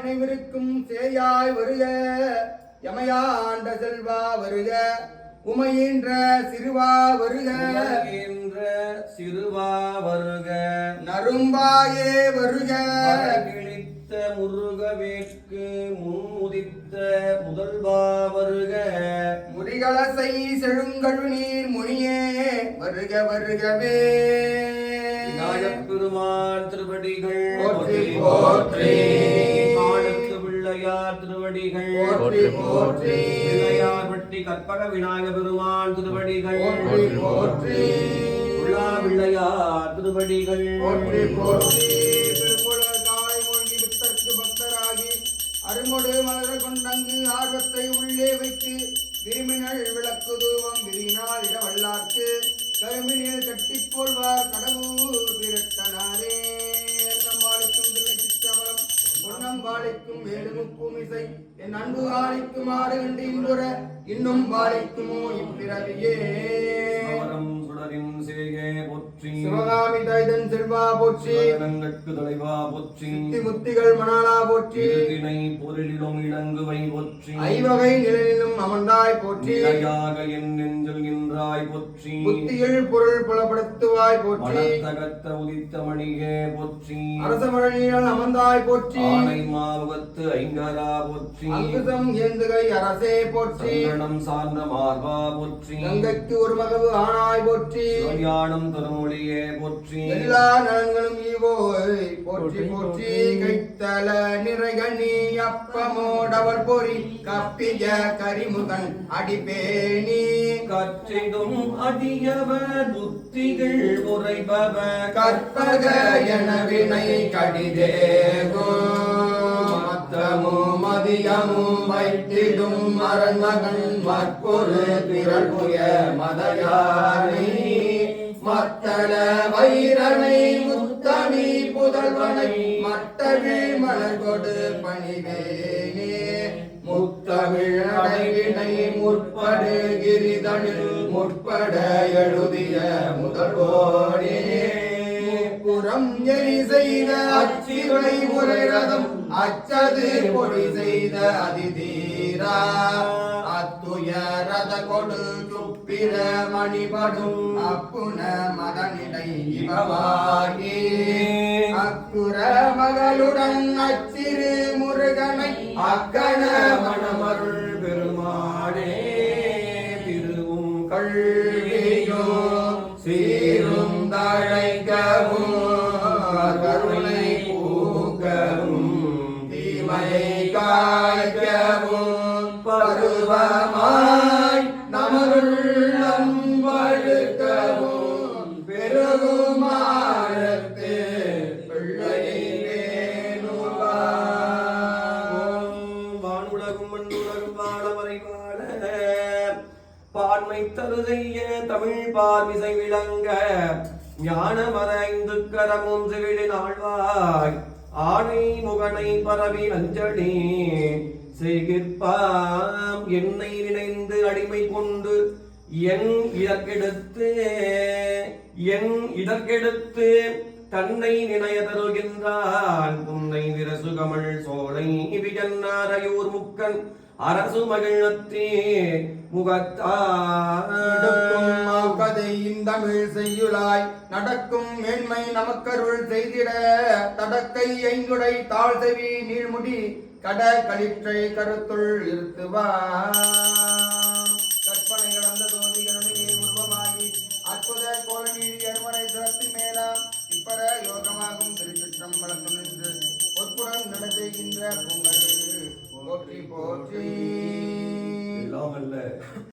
நினைவிருக்கும் சேயாய் வருக யமையாண்ட செல்வா வருக உமையின்ற சிறுவா வருக நரும்பாயே வருக முருகவேற்கு முன்முதித்த முதல்வா வருக முறிகளசை செழுங்கழு நீர் முனியே வருக வருகவே விநாயகப் பெருமான் திருவடிகள் போற்றி போற்றி காலத்து பிள்ளையார் திருவடிகள் போற்றி போற்றி பிள்ளையார் பட்டி கற்பக விநாயக பெருமான் திருவடிகள் போற்றி போற்றி உள்ளா பிள்ளையார் திருவடிகள் போற்றி போற்றி அருமொடு மலர் கொண்டங்கு ஆர்வத்தை உள்ளே வைத்து விரும்பினள் விளக்கு தூவம் விரினால் இடவல்லார்க்கு கருமினில் கட்டிப் போல்வார் கடவுர் பிரட்டனாரே நம்மாளிக்கும் தில்லை சிற்றவரம் பொன்னம் வாழைக்கும் வேலுமும் பூமிசை என் அன்பு ஆளிக்கும் ஆறு கண்டு இன்புற இன்னும் வாழைக்குமோ இப்பிறவியே சிவகாமி தைதன் செல்வா போற்றி தலைவா போற்றி முத்திகள் மணாலா போற்றி பொருளிலும் இணங்குவை போற்றி ஐவகை நிலையிலும் அமர்ந்தாய் போற்றி என் நெஞ்சில் நின்றாய் போற்றி புத்தியில் பொருள் புலப்படுத்துவாய் போற்றி தகத்த உதித்த மணியே போற்றி அரசமழனியால் அமர்ந்தாய் போற்றி ஆனை மாவுகத்து ஐங்கரா போற்றி அங்குசம் ஏந்துகை அரசே போற்றி சார்ந்த மார்பா போற்றி கங்கைக்கு ஒரு மகவு ஆனாய் போற்றி கல்யாணம் திருமொழியே போற்றி எல்லா நலன்களும் ஈவோய் போற்றி போற்றி கைத்தல நிறைகணி அப்பமோடவர் பொறி கப்பிய கரிமுகன் அடிபேணி கற்றிடும் அடியவர் புத்திகள் உரைபவர் கற்பக என வினை கடிதேகோ மத்தமும் மதியமும் வைத்திடும் மரண்மகன் மற்பொரு திரள்புய மதயானை மத்தள வைரனை முத்தமி புதல்வனை மட்டவிழ் மலர்கொடு பணிவேனே முத்தமிழ் அடைவினை முற்படு கிரிதனில் முற்பட எழுதிய முதல்வோனே புறம் எரி செய்த அச்சிவை முறை ரதம் அச்சது பொடி செய்த அதிதீரா அத்துயரத கொடு சுப்பிர மணிபடும் அப்புன மதனிடை இவவாகி அக்குர மகளுடன் அச்சிறு முருகனை அக்கண மணமருள் பெருமானே திருவும் கல்வியோ சீரும் தழைக்கவும் கருணை பூக்கவும் தீமையை காய்க்கவும் பருவமாய் நமருள்ளம் வழுக்கவும் பெருகுமாரத்து பிள்ளையை வேணுவா வானுலகும் மண்ணுலகும் வாழ மறைவாழ பான்மை தரு செய்ய தமிழ் பார்மிசை விளங்க ஞான மறைந்து கரமும் செவிலின் ஆழ்வாய் ஆணை முகனை பரவி அஞ்சலி செய்கிற்பாம் என்னை நினைந்து அடிமை கொண்டு என் இடர்கெடுத்து தன்னை நினைய தருகின்றான் புன்னை விரசுகமள் சோலை விஜன்னாரையூர் முக்கன் அரசு மகிழ்நத்தே முகத்தாய் தமிழ் செய்யுளாய் நடக்கும் மேன்மை நமக்கருள் செய்திட தடக்கை ஐங்குடை தாழ் செவி நீழ்முடி கட களிற்றை கருத்துள் இருத்துவார் கற்பனை கடந்த ஜோதிகளுடைய உருவமாகி அற்புத கோல நீதி அருமனை சிறப்பு மேலாம் இப்பர யோகமாகும் திருச்சிற்றம்பலத்து நின்று பொற்புடன் நடத்துகின்ற பொங்கல் போற்றி போற்றி